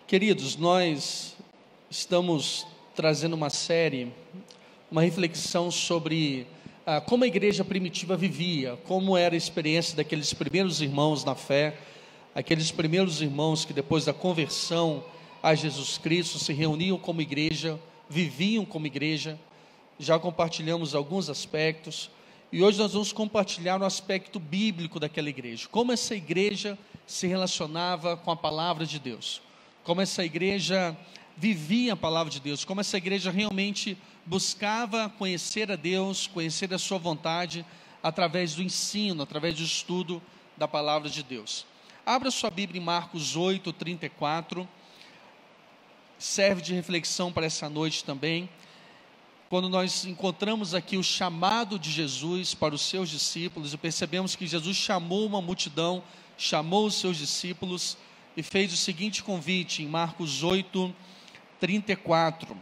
Queridos, nós estamos trazendo uma série, uma reflexão sobre como a igreja primitiva vivia, como era a experiência daqueles primeiros irmãos na fé, aqueles primeiros irmãos que depois da conversão a Jesus Cristo se reuniam como igreja, viviam como igreja. Já compartilhamos alguns aspectos e hoje nós vamos compartilhar um aspecto bíblico daquela igreja, como essa igreja se relacionava com a palavra de Deus, como essa igreja vivia a palavra de Deus, como essa igreja realmente buscava conhecer a Deus, conhecer a sua vontade, através do ensino, através do estudo da palavra de Deus. Abra sua Bíblia em Marcos 8, 34, serve de reflexão para essa noite também, quando nós encontramos aqui o chamado de Jesus para os seus discípulos, e percebemos que Jesus chamou uma multidão, chamou os seus discípulos, e fez o seguinte convite em Marcos 8, 34.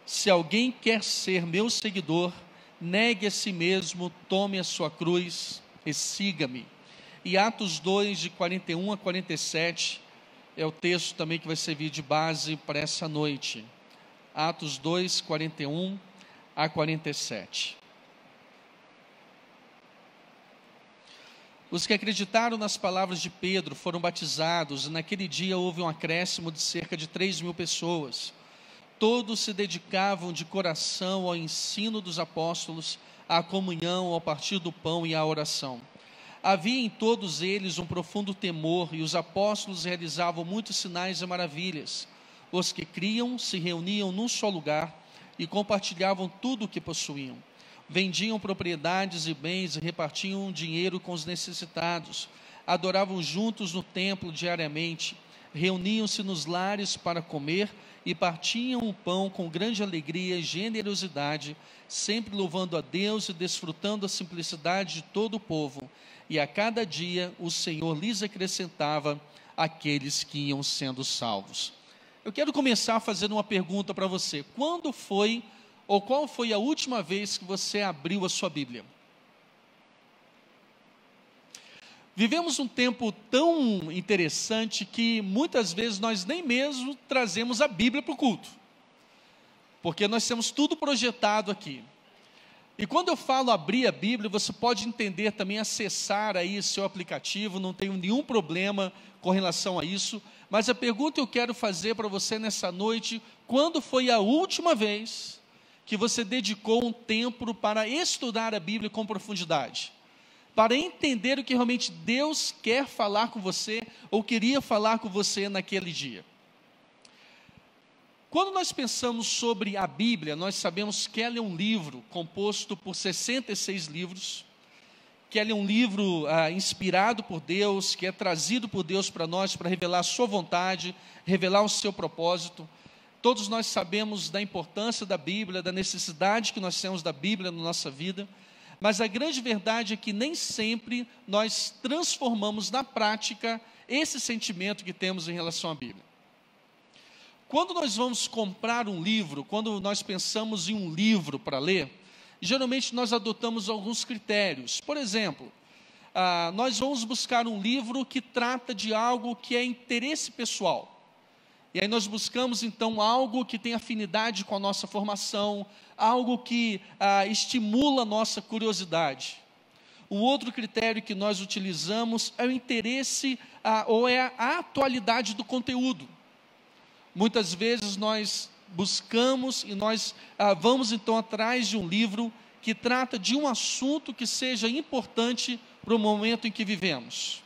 Se alguém quer ser meu seguidor, negue a si mesmo, tome a sua cruz e siga-me. E Atos 2, de 41 a 47, é o texto também que vai servir de base para essa noite. Atos 2, 41 a 47. Os que acreditaram nas palavras de Pedro foram batizados, e naquele dia houve um acréscimo de cerca de 3.000 pessoas. Todos se dedicavam de coração ao ensino dos apóstolos, à comunhão, ao partir do pão e à oração. Havia em todos eles um profundo temor, e os apóstolos realizavam muitos sinais e maravilhas. Os que criam se reuniam num só lugar e compartilhavam tudo o que possuíam. Vendiam propriedades e bens e repartiam dinheiro com os necessitados. Adoravam juntos no templo diariamente. Reuniam-se nos lares para comer e partiam o pão com grande alegria e generosidade, sempre louvando a Deus e desfrutando a simplicidade de todo o povo. E a cada dia o Senhor lhes acrescentava aqueles que iam sendo salvos. Eu quero começar fazendo uma pergunta para você. Quando foi ou qual foi a última vez que você abriu a sua Bíblia? Vivemos um tempo tão interessante que muitas vezes nós nem mesmo trazemos a Bíblia para o culto, porque nós temos tudo projetado aqui. E quando eu falo abrir a Bíblia, você pode entender também acessar aí seu aplicativo, não tenho nenhum problema com relação a isso, mas a pergunta que eu quero fazer para você nessa noite: quando foi a última vez que você dedicou um tempo para estudar a Bíblia com profundidade, para entender o que realmente Deus quer falar com você, ou queria falar com você naquele dia? Quando nós pensamos sobre a Bíblia, nós sabemos que ela é um livro composto por 66 livros, que ela é um livro inspirado por Deus, que é trazido por Deus para nós, para revelar a sua vontade, revelar o seu propósito. Todos nós sabemos da importância da Bíblia, da necessidade que nós temos da Bíblia na nossa vida, mas a grande verdade é que nem sempre nós transformamos na prática esse sentimento que temos em relação à Bíblia. Quando nós vamos comprar um livro, quando nós pensamos em um livro para ler, geralmente nós adotamos alguns critérios. Por exemplo, nós vamos buscar um livro que trata de algo que é interesse pessoal. E aí nós buscamos então algo que tem afinidade com a nossa formação, algo que estimula a nossa curiosidade. Um outro critério que nós utilizamos é o interesse ou é a atualidade do conteúdo. Muitas vezes nós buscamos e nós vamos então atrás de um livro que trata de um assunto que seja importante para o momento em que vivemos.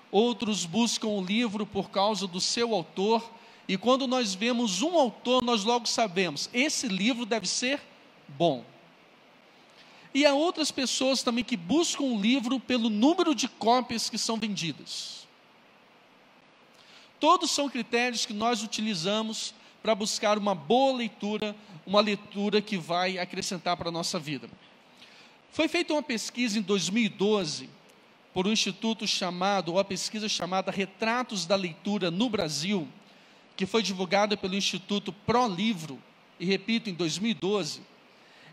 Outros buscam o livro por causa do seu autor, e quando nós vemos um autor, nós logo sabemos, esse livro deve ser bom. E há outras pessoas também que buscam o livro pelo número de cópias que são vendidas. Todos são critérios que nós utilizamos para buscar uma boa leitura, uma leitura que vai acrescentar para a nossa vida. Foi feita uma pesquisa em 2012, por um instituto chamado, ou a pesquisa chamada Retratos da Leitura no Brasil, que foi divulgada pelo Instituto ProLivro, e repito, em 2012.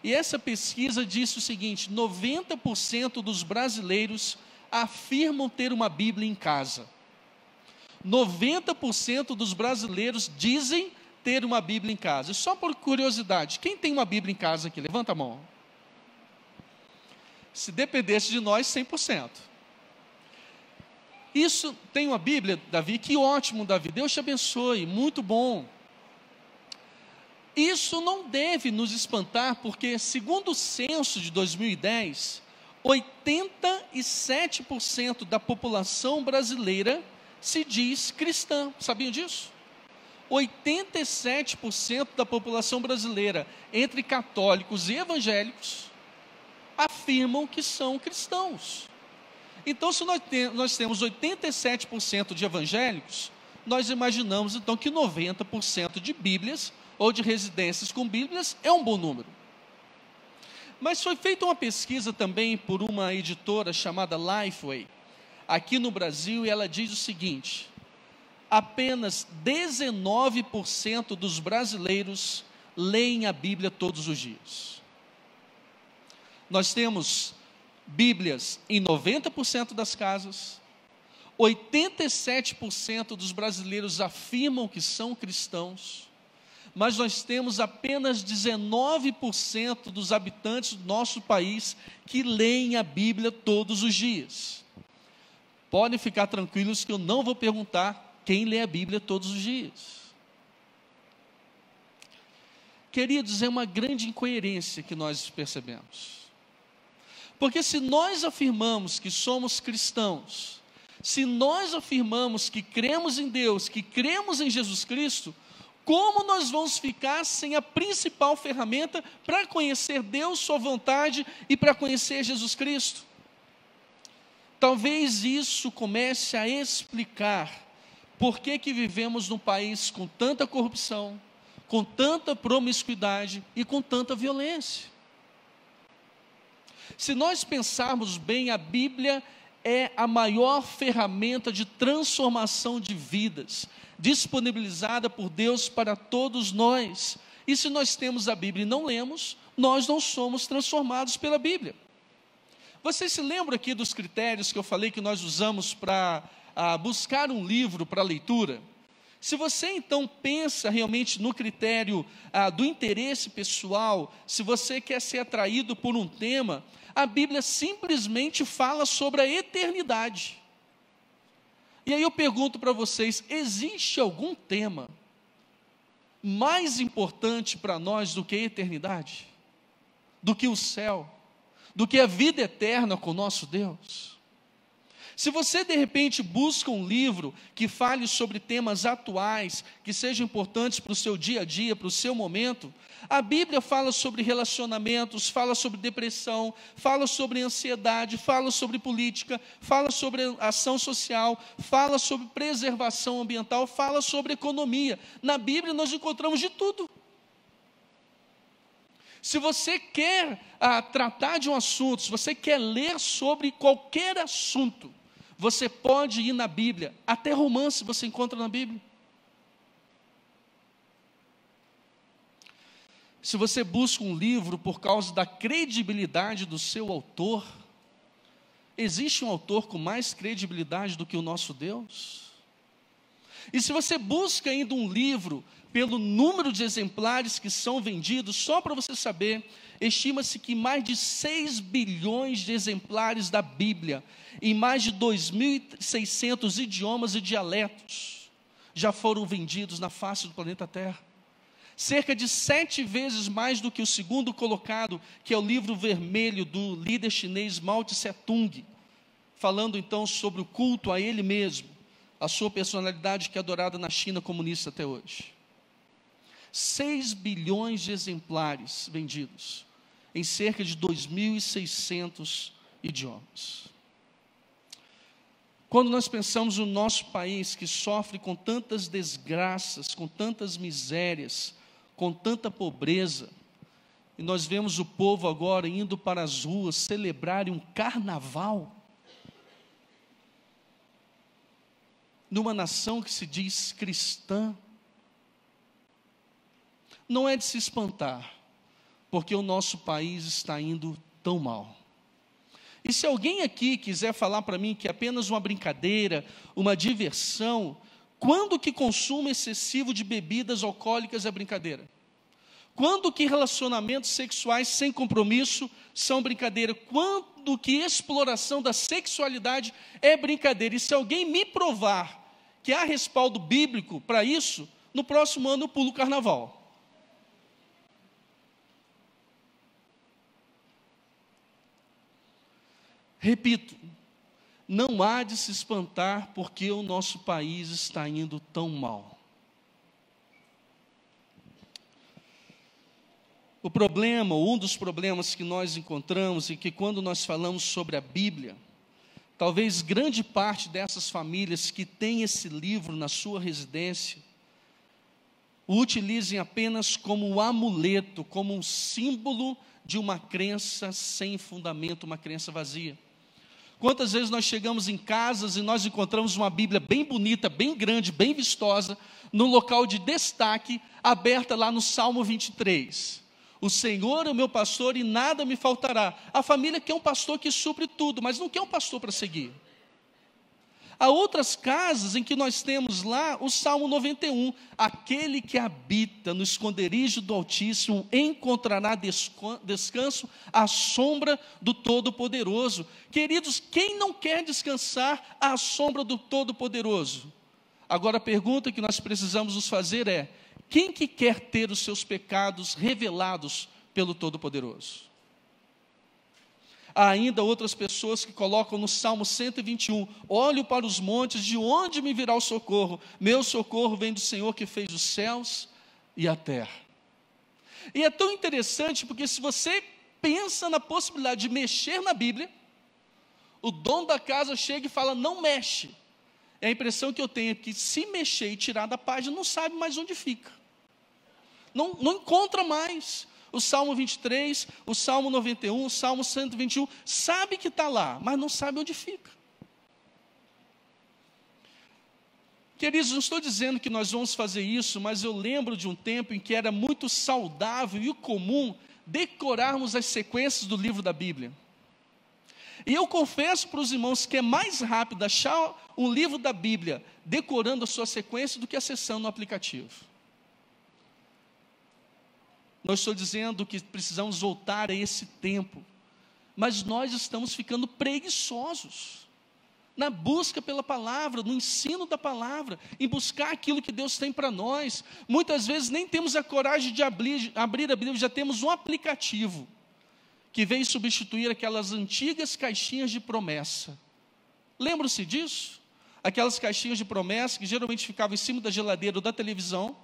E essa pesquisa disse o seguinte: 90% dos brasileiros afirmam ter uma Bíblia em casa. 90% dos brasileiros dizem ter uma Bíblia em casa. E só por curiosidade, quem tem uma Bíblia em casa aqui? Levanta a mão. Se dependesse de nós, 100%. Isso, tem uma Bíblia, Davi? Que ótimo, Davi. Deus te abençoe, muito bom. Isso não deve nos espantar, porque segundo o censo de 2010, 87% da população brasileira se diz cristã. Sabiam disso? 87% da população brasileira, entre católicos e evangélicos, afirmam que são cristãos. Então, se nós temos 87% de evangélicos, nós imaginamos então que 90% de Bíblias ou de residências com Bíblias é um bom número. Mas foi feita uma pesquisa também por uma editora chamada Lifeway, aqui no Brasil, e ela diz o seguinte: apenas 19% dos brasileiros leem a Bíblia todos os dias. Nós temos Bíblias em 90% das casas, 87% dos brasileiros afirmam que são cristãos, mas nós temos apenas 19% dos habitantes do nosso país que leem a Bíblia todos os dias. Podem ficar tranquilos que eu não vou perguntar quem lê a Bíblia todos os dias. Queridos, é uma grande incoerência que nós percebemos. Porque se nós afirmamos que somos cristãos, se nós afirmamos que cremos em Deus, que cremos em Jesus Cristo, como nós vamos ficar sem a principal ferramenta para conhecer Deus, sua vontade e para conhecer Jesus Cristo? Talvez isso comece a explicar por que vivemos num país com tanta corrupção, com tanta promiscuidade e com tanta violência. Se nós pensarmos bem, a Bíblia é a maior ferramenta de transformação de vidas, disponibilizada por Deus para todos nós. E se nós temos a Bíblia e não lemos, nós não somos transformados pela Bíblia. Vocês se lembram aqui dos critérios que eu falei que nós usamos para buscar um livro para leitura? Se você então pensa realmente no critério do interesse pessoal, se você quer ser atraído por um tema, a Bíblia simplesmente fala sobre a eternidade. E aí eu pergunto para vocês, existe algum tema mais importante para nós do que a eternidade? Do que o céu? Do que a vida eterna com o nosso Deus? Se você de repente busca um livro que fale sobre temas atuais, que sejam importantes para o seu dia a dia, para o seu momento, a Bíblia fala sobre relacionamentos, fala sobre depressão, fala sobre ansiedade, fala sobre política, fala sobre ação social, fala sobre preservação ambiental, fala sobre economia. Na Bíblia nós encontramos de tudo. Se você quer tratar de um assunto, se você quer ler sobre qualquer assunto, você pode ir na Bíblia, até romance você encontra na Bíblia. Se você busca um livro por causa da credibilidade do seu autor, existe um autor com mais credibilidade do que o nosso Deus? E se você busca ainda um livro pelo número de exemplares que são vendidos, só para você saber, estima-se que mais de 6 bilhões de exemplares da Bíblia, em mais de 2.600 idiomas e dialetos, já foram vendidos na face do planeta Terra. Cerca de 7 vezes mais do que o segundo colocado, que é o livro vermelho do líder chinês Mao Tse-tung, falando então sobre o culto a ele mesmo, a sua personalidade que é adorada na China comunista até hoje. 6 bilhões de exemplares vendidos em cerca de 2.600 idiomas. Quando nós pensamos no nosso país que sofre com tantas desgraças, com tantas misérias, com tanta pobreza, e nós vemos o povo agora indo para as ruas celebrarem um carnaval, numa nação que se diz cristã, não é de se espantar, porque o nosso país está indo tão mal. E se alguém aqui quiser falar para mim que é apenas uma brincadeira, uma diversão, Quando que consumo excessivo de bebidas alcoólicas é brincadeira? Quando que relacionamentos sexuais sem compromisso são brincadeira? Quando que exploração da sexualidade é brincadeira? E se alguém me provar que há respaldo bíblico para isso, no próximo ano eu pulo o carnaval. Repito, não há de se espantar porque o nosso país está indo tão mal. O problema, ou um dos problemas que nós encontramos, é que quando nós falamos sobre a Bíblia, talvez grande parte dessas famílias que têm esse livro na sua residência, o utilizem apenas como um amuleto, como um símbolo de uma crença sem fundamento, uma crença vazia. Quantas vezes nós chegamos em casas e nós encontramos uma Bíblia bem bonita, bem grande, bem vistosa, num local de destaque, aberta lá no Salmo 23. O Senhor é o meu pastor e nada me faltará. A família quer um pastor que supre tudo, mas não quer um pastor para seguir. Há outras casas em que nós temos lá o Salmo 91. Aquele que habita no esconderijo do Altíssimo encontrará descanso à sombra do Todo-Poderoso. Queridos, quem não quer descansar à sombra do Todo-Poderoso? Agora a pergunta que nós precisamos nos fazer é: quem que quer ter os seus pecados revelados pelo Todo-Poderoso? Há ainda outras pessoas que colocam no Salmo 121, olho para os montes, de onde me virá o socorro? Meu socorro vem do Senhor que fez os céus e a terra. E é tão interessante porque se você pensa na possibilidade de mexer na Bíblia, o dono da casa chega e fala, não mexe. A impressão que eu tenho é que se mexer e tirar da página, não sabe mais onde fica. Não encontra mais. O Salmo 23, o Salmo 91, o Salmo 121, sabe que está lá, mas não sabe onde fica. Queridos, não estou dizendo que nós vamos fazer isso, mas eu lembro de um tempo em que era muito saudável e comum decorarmos as sequências do livro da Bíblia. E eu confesso para os irmãos que é mais rápido achar um livro da Bíblia decorando a sua sequência do que acessando no aplicativo. Não estou dizendo que precisamos voltar a esse tempo, mas nós estamos ficando preguiçosos na busca pela palavra, no ensino da palavra, em buscar aquilo que Deus tem para nós. Muitas vezes nem temos a coragem de abrir a Bíblia, já temos um aplicativo que veio substituir aquelas antigas caixinhas de promessa. Lembram-se disso? Aquelas caixinhas de promessa que geralmente ficavam em cima da geladeira ou da televisão,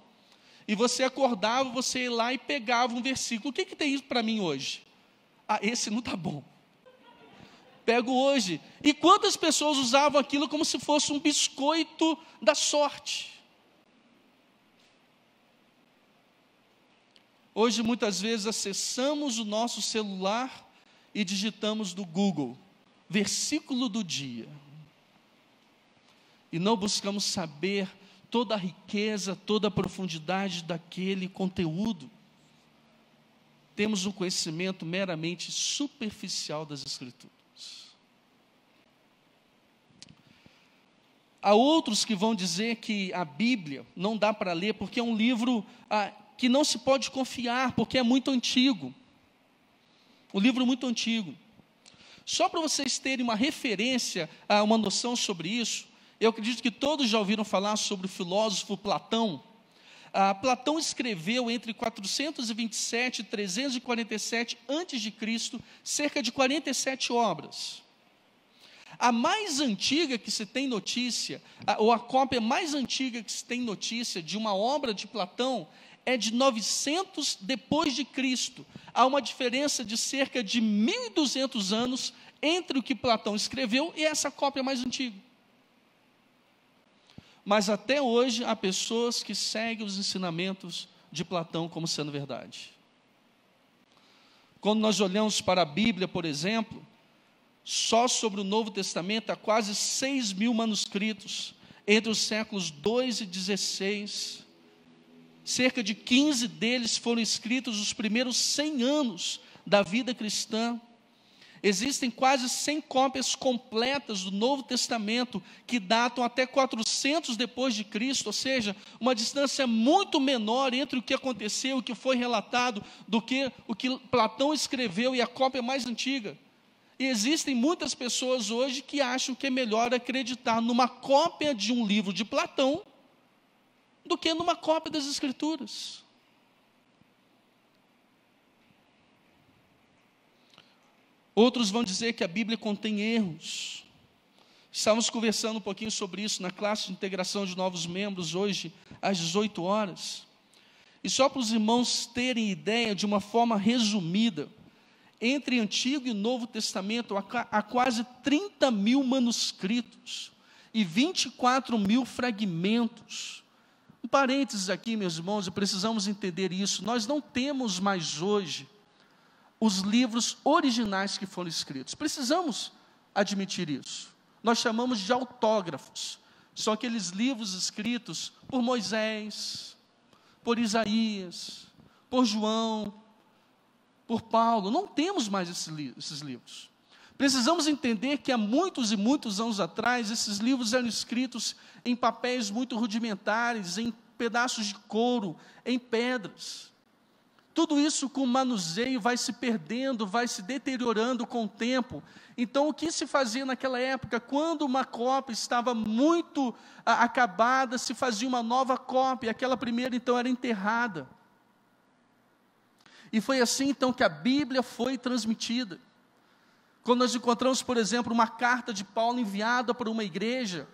e você acordava, você ia lá e pegava um versículo. O que tem isso para mim hoje? Ah, esse não está bom. Pego hoje. E quantas pessoas usavam aquilo como se fosse um biscoito da sorte? Hoje, muitas vezes, acessamos o nosso celular e digitamos no Google, versículo do dia. E não buscamos saber toda a riqueza, toda a profundidade daquele conteúdo. Temos um conhecimento meramente superficial das Escrituras. Há outros que vão dizer que a Bíblia não dá para ler porque é um livro que não se pode confiar, porque é muito antigo. Um livro muito antigo. Só para vocês terem uma referência, uma noção sobre isso, eu acredito que todos já ouviram falar sobre o filósofo Platão. Platão escreveu entre 427 e 347 a.C., cerca de 47 obras. A mais antiga que se tem notícia, ou a cópia mais antiga que se tem notícia de uma obra de Platão, é de 900 depois de Cristo. Há uma diferença de cerca de 1.200 anos entre o que Platão escreveu e essa cópia mais antiga. Mas até hoje há pessoas que seguem os ensinamentos de Platão como sendo verdade. Quando nós olhamos para a Bíblia, por exemplo, só sobre o Novo Testamento há quase 6.000 manuscritos, entre os séculos 2 e 16. Cerca de 15 deles foram escritos nos primeiros 100 anos da vida cristã. Existem quase 100 cópias completas do Novo Testamento que datam até 400 depois de Cristo, ou seja, uma distância muito menor entre o que aconteceu, o que foi relatado, do que o que Platão escreveu e a cópia mais antiga. E existem muitas pessoas hoje que acham que é melhor acreditar numa cópia de um livro de Platão do que numa cópia das Escrituras. Outros vão dizer que a Bíblia contém erros. Estávamos conversando um pouquinho sobre isso na classe de integração de novos membros, hoje, às 18 horas. E só para os irmãos terem ideia, de uma forma resumida, entre Antigo e Novo Testamento, há quase 30 mil manuscritos e 24 mil fragmentos. Um parênteses aqui, meus irmãos, e precisamos entender isso. Nós não temos mais hoje os livros originais que foram escritos. Precisamos admitir isso. Nós chamamos de autógrafos. São aqueles livros escritos por Moisés, por Isaías, por João, por Paulo. Não temos mais esses livros. Precisamos entender que há muitos e muitos anos atrás, esses livros eram escritos em papéis muito rudimentares, em pedaços de couro, em pedras. Tudo isso com o manuseio vai se perdendo, vai se deteriorando com o tempo. Então, o que se fazia naquela época? Quando uma cópia estava muito acabada, se fazia uma nova cópia. Aquela primeira, então, era enterrada. E foi assim, então, que a Bíblia foi transmitida. Quando nós encontramos, por exemplo, uma carta de Paulo enviada para uma igreja,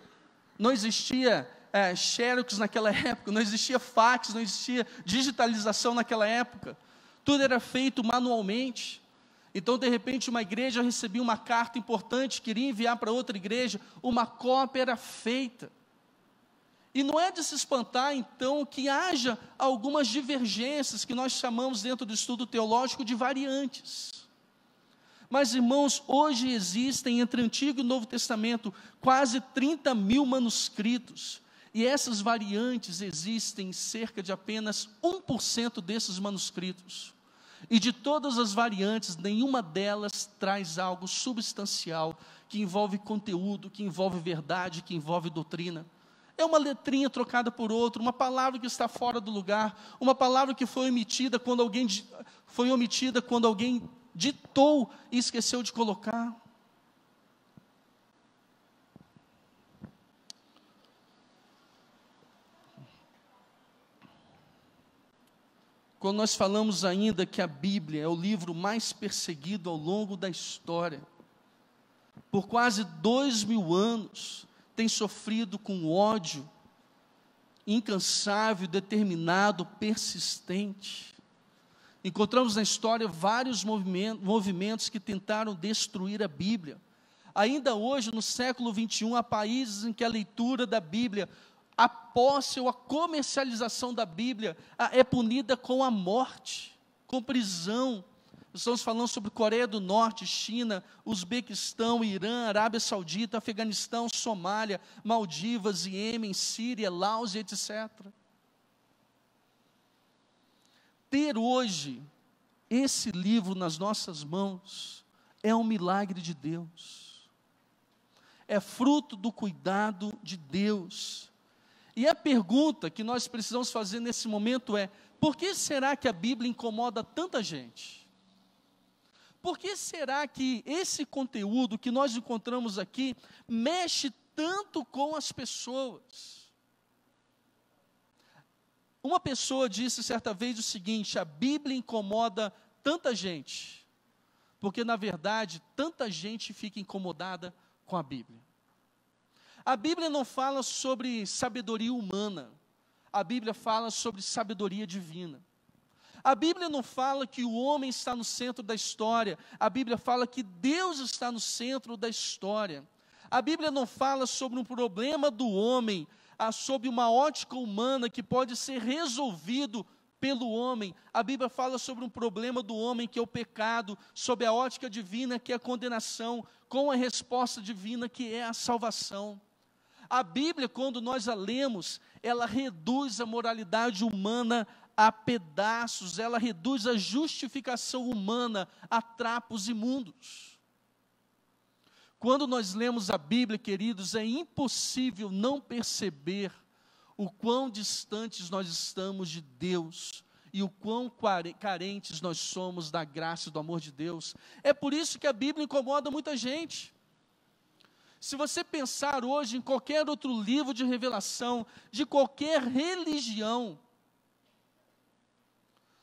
não existia xerox naquela época, não existia fax, não existia digitalização naquela época, tudo era feito manualmente. Então, de repente, uma igreja recebia uma carta importante, queria enviar para outra igreja, uma cópia era feita. E não é de se espantar, então, que haja algumas divergências, que nós chamamos dentro do estudo teológico de variantes. Mas, irmãos, hoje existem entre Antigo e Novo Testamento quase 30 mil manuscritos. E essas variantes existem em cerca de apenas 1% desses manuscritos. E de todas as variantes, nenhuma delas traz algo substancial, que envolve conteúdo, que envolve verdade, que envolve doutrina. É uma letrinha trocada por outra, uma palavra que está fora do lugar, uma palavra que foi omitida quando alguém ditou e esqueceu de colocar. Quando nós falamos ainda que a Bíblia é o livro mais perseguido ao longo da história, por quase 2000 anos, tem sofrido com ódio incansável, determinado, persistente. Encontramos na história vários movimentos que tentaram destruir a Bíblia. Ainda hoje, no século 21, há países em que a leitura da Bíblia, a posse ou a comercialização da Bíblia é punida com a morte, com prisão. Estamos falando sobre Coreia do Norte, China, Uzbequistão, Irã, Arábia Saudita, Afeganistão, Somália, Maldivas, Iêmen, Síria, Laos e etc. Ter hoje esse livro nas nossas mãos é um milagre de Deus. É fruto do cuidado de Deus. E a pergunta que nós precisamos fazer nesse momento é: por que será que a Bíblia incomoda tanta gente? Por que será que esse conteúdo que nós encontramos aqui mexe tanto com as pessoas? Uma pessoa disse certa vez o seguinte: a Bíblia incomoda tanta gente, porque na verdade tanta gente fica incomodada com a Bíblia. A Bíblia não fala sobre sabedoria humana, a Bíblia fala sobre sabedoria divina. A Bíblia não fala que o homem está no centro da história, a Bíblia fala que Deus está no centro da história. A Bíblia não fala sobre um problema do homem, sob uma ótica humana que pode ser resolvido pelo homem. A Bíblia fala sobre um problema do homem que é o pecado, sob a ótica divina que é a condenação, com a resposta divina que é a salvação. A Bíblia, quando nós a lemos, ela reduz a moralidade humana a pedaços, ela reduz a justificação humana a trapos imundos. Quando nós lemos a Bíblia, queridos, é impossível não perceber o quão distantes nós estamos de Deus e o quão carentes nós somos da graça e do amor de Deus. É por isso que a Bíblia incomoda muita gente. Se você pensar hoje em qualquer outro livro de revelação, de qualquer religião,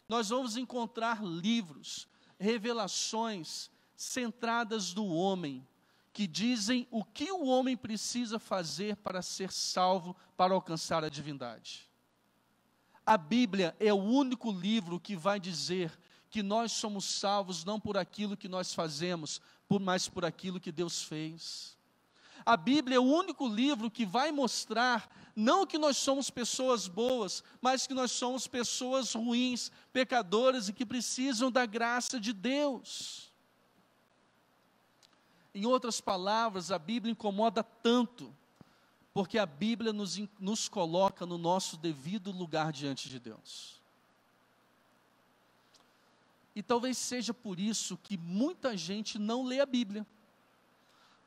nós vamos encontrar livros, revelações centradas no homem, que dizem o que o homem precisa fazer para ser salvo, para alcançar a divindade. A Bíblia é o único livro que vai dizer que nós somos salvos não por aquilo que nós fazemos, mas por aquilo que Deus fez. A Bíblia é o único livro que vai mostrar não que nós somos pessoas boas, mas que nós somos pessoas ruins, pecadoras e que precisam da graça de Deus. Em outras palavras, a Bíblia incomoda tanto, porque a Bíblia nos coloca no nosso devido lugar diante de Deus. E talvez seja por isso que muita gente não lê a Bíblia.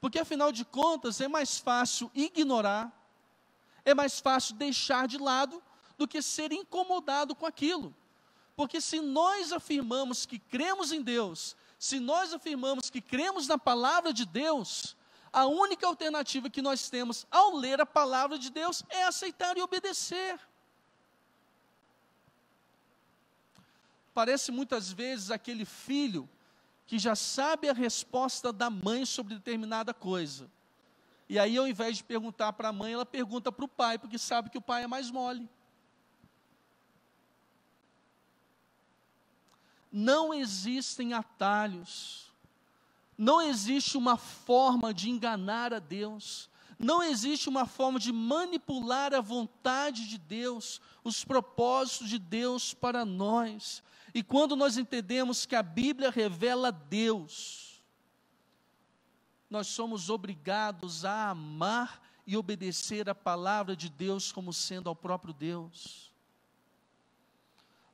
Porque, afinal de contas, é mais fácil ignorar, é mais fácil deixar de lado, do que ser incomodado com aquilo. Porque se nós afirmamos que cremos em Deus, se nós afirmamos que cremos na palavra de Deus, a única alternativa que nós temos ao ler a palavra de Deus é aceitar e obedecer. Parece muitas vezes aquele filho que já sabe a resposta da mãe sobre determinada coisa. E aí, ao invés de perguntar para a mãe, ela pergunta para o pai, porque sabe que o pai é mais mole. Não existem atalhos. Não existe uma forma de enganar a Deus. Não existe uma forma de manipular a vontade de Deus, os propósitos de Deus para nós. E quando nós entendemos que a Bíblia revela Deus, nós somos obrigados a amar e obedecer a palavra de Deus como sendo ao próprio Deus.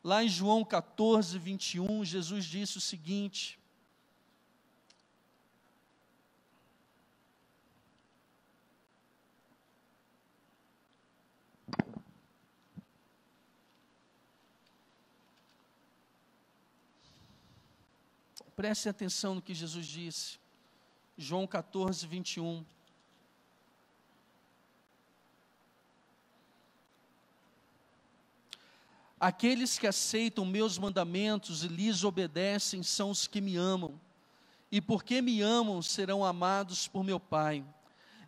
Lá em João 14, 21, Jesus disse o seguinte: preste atenção no que Jesus disse. João 14, 21. Aqueles que aceitam meus mandamentos e lhes obedecem são os que me amam. E porque me amam, serão amados por meu Pai.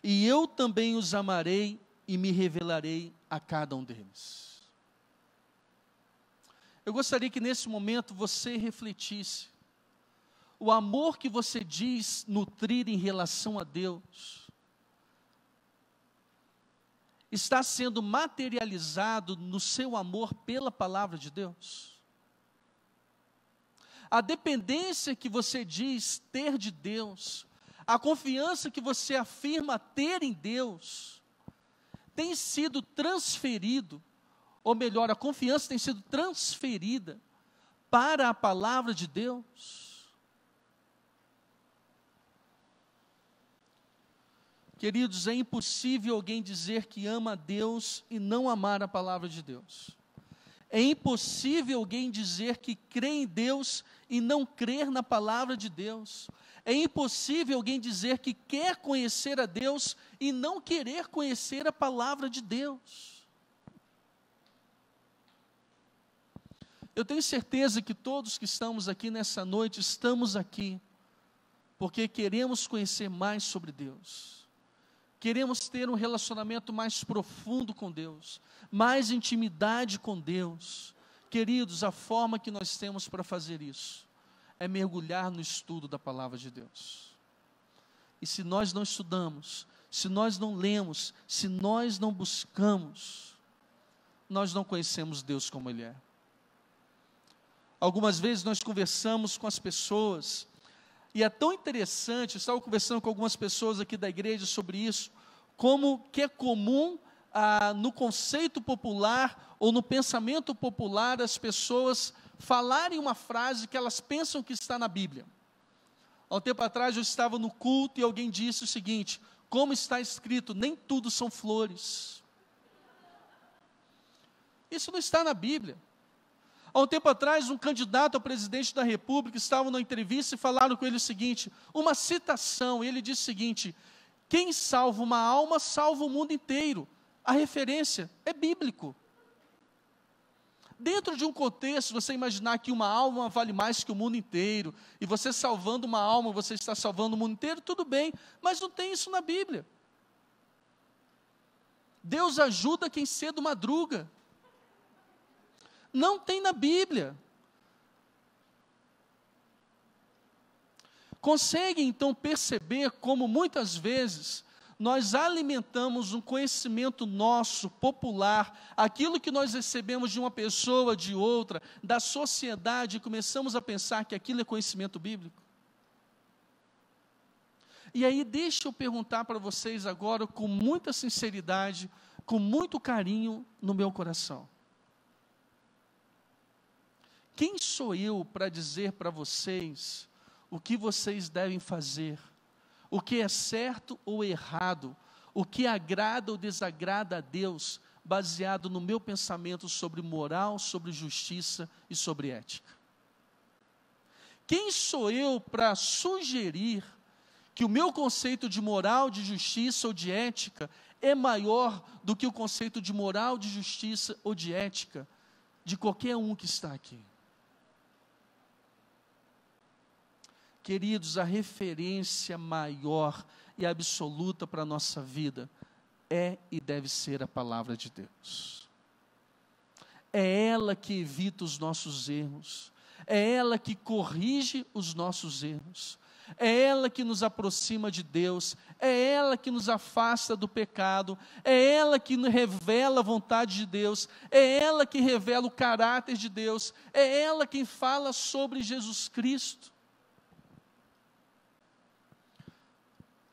E eu também os amarei e me revelarei a cada um deles. Eu gostaria que nesse momento você refletisse. O amor que você diz nutrir em relação a Deus está sendo materializado no seu amor pela palavra de Deus? A dependência que você diz ter de Deus, a confiança que você afirma ter em Deus, tem sido transferido, ou melhor, a confiança tem sido transferida para a palavra de Deus? Queridos, é impossível alguém dizer que ama a Deus e não amar a palavra de Deus. É impossível alguém dizer que crê em Deus e não crer na palavra de Deus. É impossível alguém dizer que quer conhecer a Deus e não querer conhecer a palavra de Deus. Eu tenho certeza que todos que estamos aqui nessa noite, estamos aqui porque queremos conhecer mais sobre Deus. Queremos ter um relacionamento mais profundo com Deus, mais intimidade com Deus. Queridos, a forma que nós temos para fazer isso é mergulhar no estudo da palavra de Deus. E se nós não estudamos, se nós não lemos, se nós não buscamos, nós não conhecemos Deus como Ele é. Algumas vezes nós conversamos com as pessoas, e é tão interessante, eu estava conversando com algumas pessoas aqui da igreja sobre isso, como que é comum no conceito popular ou no pensamento popular as pessoas falarem uma frase que elas pensam que está na Bíblia. Há um tempo atrás eu estava no culto e alguém disse o seguinte: como está escrito, nem tudo são flores. Isso não está na Bíblia. Há um tempo atrás, um candidato a presidente da República estava numa entrevista e falaram com ele o seguinte, uma citação, e ele disse o seguinte: quem salva uma alma, salva o mundo inteiro. A referência é bíblico. Dentro de um contexto, você imaginar que uma alma vale mais que o mundo inteiro, e você salvando uma alma, você está salvando o mundo inteiro, tudo bem, mas não tem isso na Bíblia. Deus ajuda quem cedo madruga. Não tem na Bíblia. Consegue então perceber como muitas vezes nós alimentamos um conhecimento nosso, popular, aquilo que nós recebemos de uma pessoa, de outra, da sociedade, e começamos a pensar que aquilo é conhecimento bíblico? E aí deixa eu perguntar para vocês agora, com muita sinceridade, com muito carinho no meu coração. Quem sou eu para dizer para vocês o que vocês devem fazer? O que é certo ou errado? O que agrada ou desagrada a Deus, baseado no meu pensamento sobre moral, sobre justiça e sobre ética? Quem sou eu para sugerir que o meu conceito de moral, de justiça ou de ética é maior do que o conceito de moral, de justiça ou de ética de qualquer um que está aqui? Queridos, a referência maior e absoluta para a nossa vida é e deve ser a palavra de Deus. É ela que evita os nossos erros, é ela que corrige os nossos erros, é ela que nos aproxima de Deus, é ela que nos afasta do pecado, é ela que revela a vontade de Deus, é ela que revela o caráter de Deus, é ela quem fala sobre Jesus Cristo.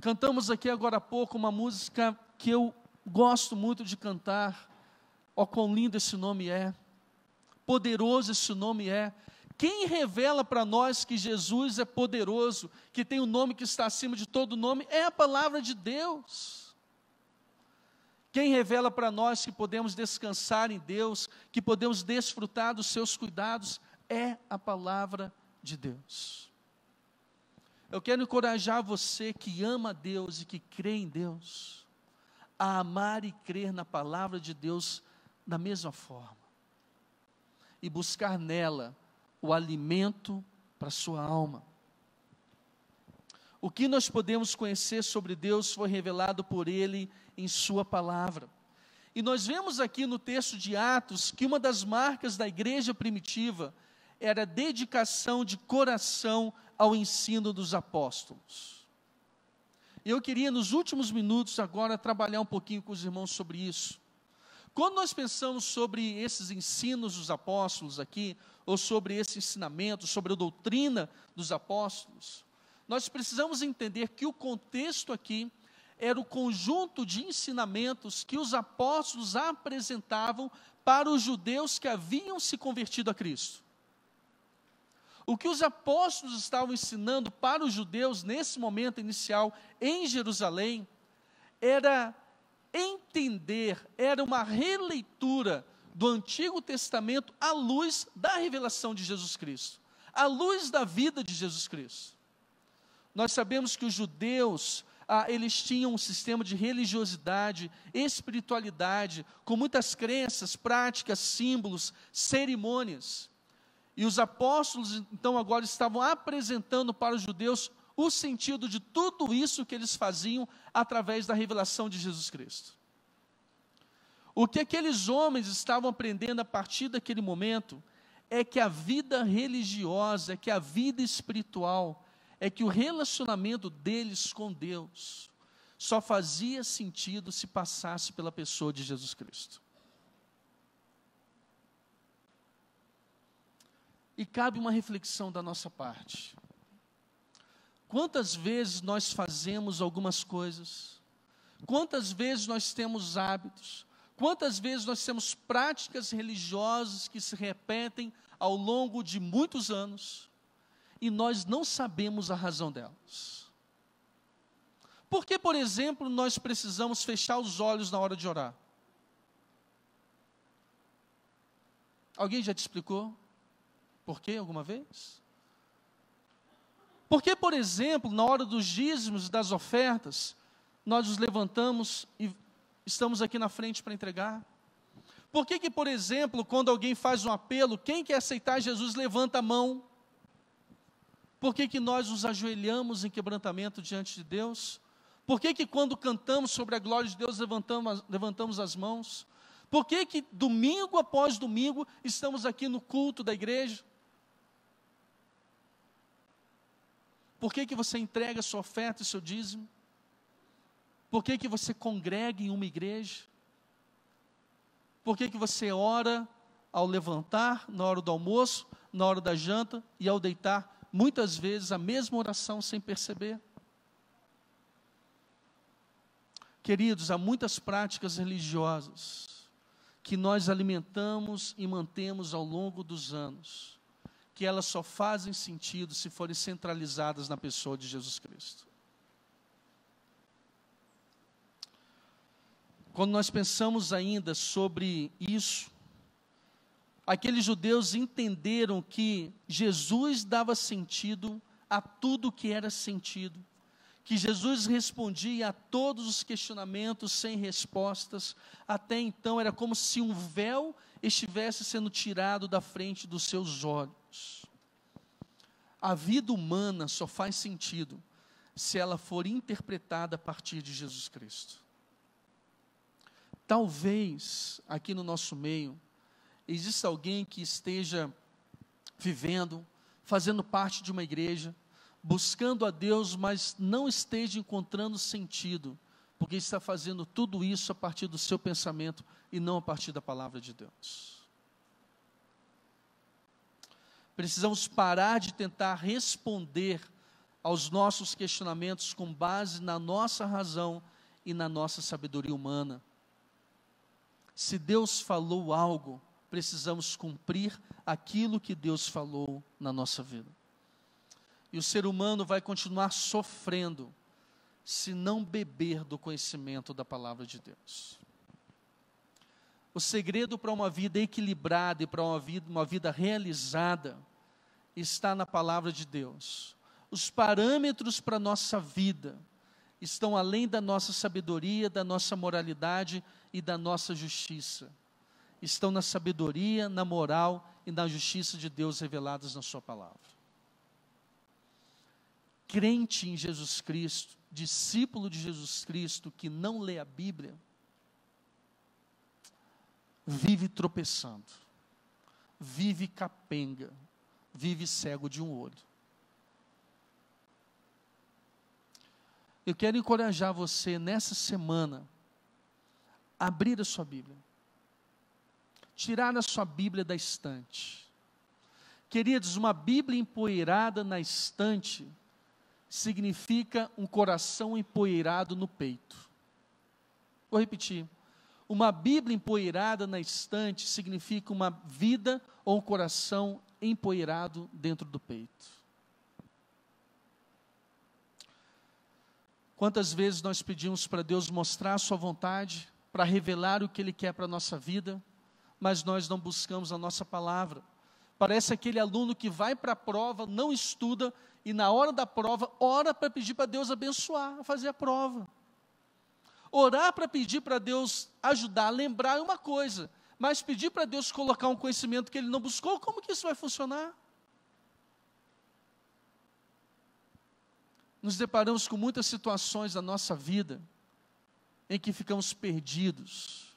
Cantamos aqui agora há pouco uma música que eu gosto muito de cantar. Ó, quão lindo esse nome é, poderoso esse nome é. Quem revela para nós que Jesus é poderoso, que tem um nome que está acima de todo nome, é a palavra de Deus. Quem revela para nós que podemos descansar em Deus, que podemos desfrutar dos seus cuidados, é a palavra de Deus. Eu quero encorajar você que ama a Deus e que crê em Deus, a amar e crer na palavra de Deus da mesma forma, e buscar nela o alimento para a sua alma. O que nós podemos conhecer sobre Deus foi revelado por Ele em sua palavra. E nós vemos aqui no texto de Atos que uma das marcas da igreja primitiva era a dedicação de coração ao ensino dos apóstolos. Eu queria nos últimos minutos agora trabalhar um pouquinho com os irmãos sobre isso. Quando nós pensamos sobre esses ensinos dos apóstolos aqui, ou sobre esse ensinamento, sobre a doutrina dos apóstolos, nós precisamos entender que o contexto aqui era o conjunto de ensinamentos que os apóstolos apresentavam para os judeus que haviam se convertido a Cristo. O que os apóstolos estavam ensinando para os judeus nesse momento inicial em Jerusalém era entender, era uma releitura do Antigo Testamento à luz da revelação de Jesus Cristo, à luz da vida de Jesus Cristo. Nós sabemos que os judeus, eles tinham um sistema de religiosidade, espiritualidade, com muitas crenças, práticas, símbolos, cerimônias. E os apóstolos, então, agora estavam apresentando para os judeus o sentido de tudo isso que eles faziam através da revelação de Jesus Cristo. O que aqueles homens estavam aprendendo a partir daquele momento é que a vida religiosa, é que a vida espiritual, é que o relacionamento deles com Deus só fazia sentido se passasse pela pessoa de Jesus Cristo. E cabe uma reflexão da nossa parte. Quantas vezes nós fazemos algumas coisas? Quantas vezes nós temos hábitos? Quantas vezes nós temos práticas religiosas que se repetem ao longo de muitos anos? e nós não sabemos a razão delas. Por que, por exemplo, nós precisamos fechar os olhos na hora de orar? Alguém já te explicou? Por quê alguma vez? Por que, por exemplo, na hora dos dízimos e das ofertas, nós nos levantamos e estamos aqui na frente para entregar? Por que, por exemplo, quando alguém faz um apelo, quem quer aceitar Jesus levanta a mão? Por que nós nos ajoelhamos em quebrantamento diante de Deus? Por que quando cantamos sobre a glória de Deus levantamos as mãos? Por que domingo após domingo estamos aqui no culto da igreja? Por que você entrega a sua oferta e seu dízimo? Por que você congrega em uma igreja? Por que você ora ao levantar, na hora do almoço, na hora da janta e ao deitar, muitas vezes a mesma oração sem perceber? Queridos, há muitas práticas religiosas que nós alimentamos e mantemos ao longo dos anos, que elas só fazem sentido se forem centralizadas na pessoa de Jesus Cristo. Quando nós pensamos ainda sobre isso, aqueles judeus entenderam que Jesus dava sentido a tudo que era sentido, que Jesus respondia a todos os questionamentos sem respostas. Até então era como se um véu estivesse sendo tirado da frente dos seus olhos. A vida humana só faz sentido se ela for interpretada a partir de Jesus Cristo. Talvez aqui no nosso meio exista alguém que esteja vivendo, fazendo parte de uma igreja, buscando a Deus, mas não esteja encontrando sentido, porque está fazendo tudo isso a partir do seu pensamento e não a partir da palavra de Deus. Precisamos parar de tentar responder aos nossos questionamentos com base na nossa razão e na nossa sabedoria humana. Se Deus falou algo, precisamos cumprir aquilo que Deus falou na nossa vida. E o ser humano vai continuar sofrendo se não beber do conhecimento da palavra de Deus. O segredo para uma vida equilibrada e para uma vida realizada está na palavra de Deus. Os parâmetros para a nossa vida estão além da nossa sabedoria, da nossa moralidade e da nossa justiça. Estão na sabedoria, na moral e na justiça de Deus reveladas na sua palavra. Crente em Jesus Cristo, discípulo de Jesus Cristo, que não lê a Bíblia, vive tropeçando, vive capenga, vive cego de um olho. Eu quero encorajar você nessa semana a abrir a sua Bíblia, tirar a sua Bíblia da estante. Queridos, uma Bíblia empoeirada na estante significa um coração empoeirado no peito. Vou repetir. Uma Bíblia empoeirada na estante significa uma vida ou um coração empoeirado dentro do peito. Quantas vezes nós pedimos para Deus mostrar a sua vontade, para revelar o que Ele quer para a nossa vida, mas nós não buscamos a nossa palavra. Parece aquele aluno que vai para a prova, não estuda, e na hora da prova, ora para pedir para Deus abençoar, fazer a prova. Orar para pedir para Deus ajudar, lembrar é uma coisa, mas pedir para Deus colocar um conhecimento que ele não buscou, como que isso vai funcionar? Nos deparamos com muitas situações da nossa vida, em que ficamos perdidos,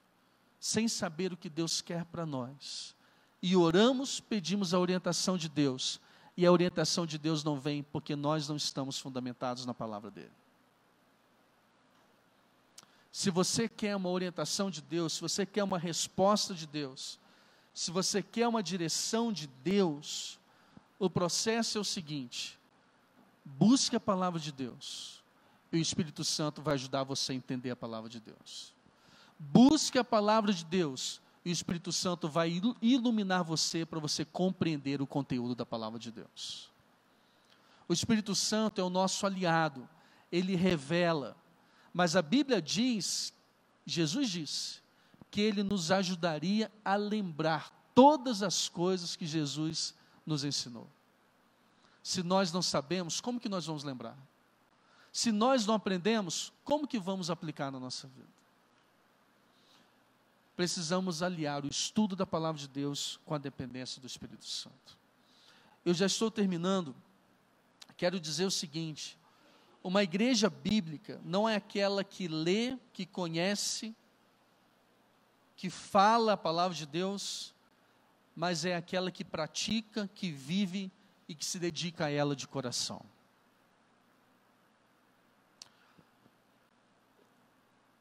sem saber o que Deus quer para nós. E oramos, pedimos a orientação de Deus, e a orientação de Deus não vem porque nós não estamos fundamentados na palavra dele. Se você quer uma orientação de Deus, se você quer uma resposta de Deus, se você quer uma direção de Deus, o processo é o seguinte: busque a palavra de Deus, e o Espírito Santo vai ajudar você a entender a palavra de Deus. Busque a palavra de Deus, e o Espírito Santo vai iluminar você para você compreender o conteúdo da palavra de Deus. O Espírito Santo é o nosso aliado, ele revela. Mas a Bíblia diz, Jesus disse, que ele nos ajudaria a lembrar todas as coisas que Jesus nos ensinou. Se nós não sabemos, como que nós vamos lembrar? Se nós não aprendemos, como que vamos aplicar na nossa vida? Precisamos aliar o estudo da palavra de Deus com a dependência do Espírito Santo. Eu já estou terminando. Quero dizer o seguinte: uma igreja bíblica não é aquela que lê, que conhece, que fala a palavra de Deus, mas é aquela que pratica, que vive e que se dedica a ela de coração.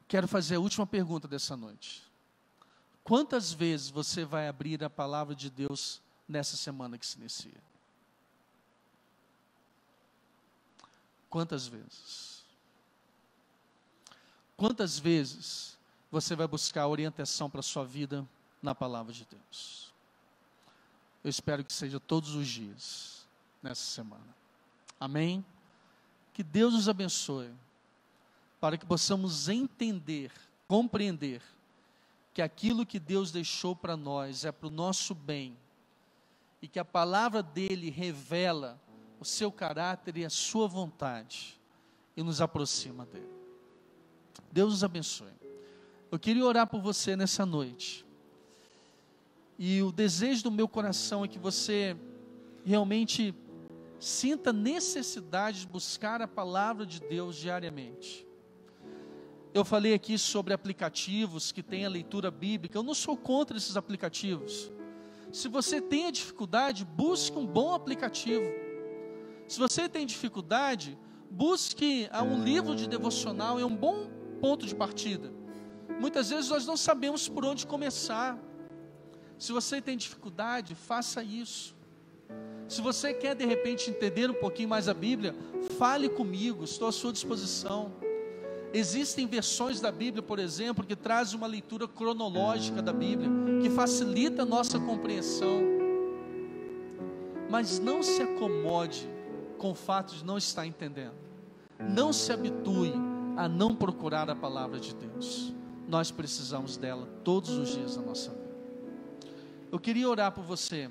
Quero fazer a última pergunta dessa noite. Quantas vezes você vai abrir a palavra de Deus nessa semana que se inicia? Quantas vezes? Quantas vezes você vai buscar orientação para a sua vida na palavra de Deus? Eu espero que seja todos os dias, nessa semana. Amém? Que Deus nos abençoe, para que possamos entender, compreender, que aquilo que Deus deixou para nós é para o nosso bem, e que a palavra dele revela o seu caráter e a sua vontade, e nos aproxima dele. Deus nos abençoe. Eu queria orar por você nessa noite, e o desejo do meu coração é que você realmente sinta necessidade de buscar a palavra de Deus diariamente. Eu falei aqui sobre aplicativos que têm a leitura bíblica. Eu não sou contra esses aplicativos. Se você tem a dificuldade, busque um bom aplicativo. Se você tem dificuldade, busque um livro de devocional, é um bom ponto de partida. Muitas vezes nós não sabemos por onde começar. Se você tem dificuldade, faça isso. Se você quer de repente entender um pouquinho mais a Bíblia, fale comigo, estou à sua disposição. Existem versões da Bíblia, por exemplo, que trazem uma leitura cronológica da Bíblia, que facilita a nossa compreensão. Mas não se acomode com o fato de não estar entendendo. Não se habitue a não procurar a palavra de Deus. Nós precisamos dela todos os dias da nossa vida. Eu queria orar por você.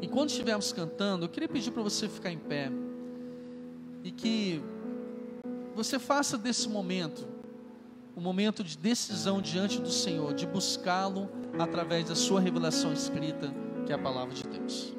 Enquanto estivermos cantando, eu queria pedir para você ficar em pé, e que você faça desse momento um momento de decisão diante do Senhor, de buscá-lo através da sua revelação escrita, que é a palavra de Deus.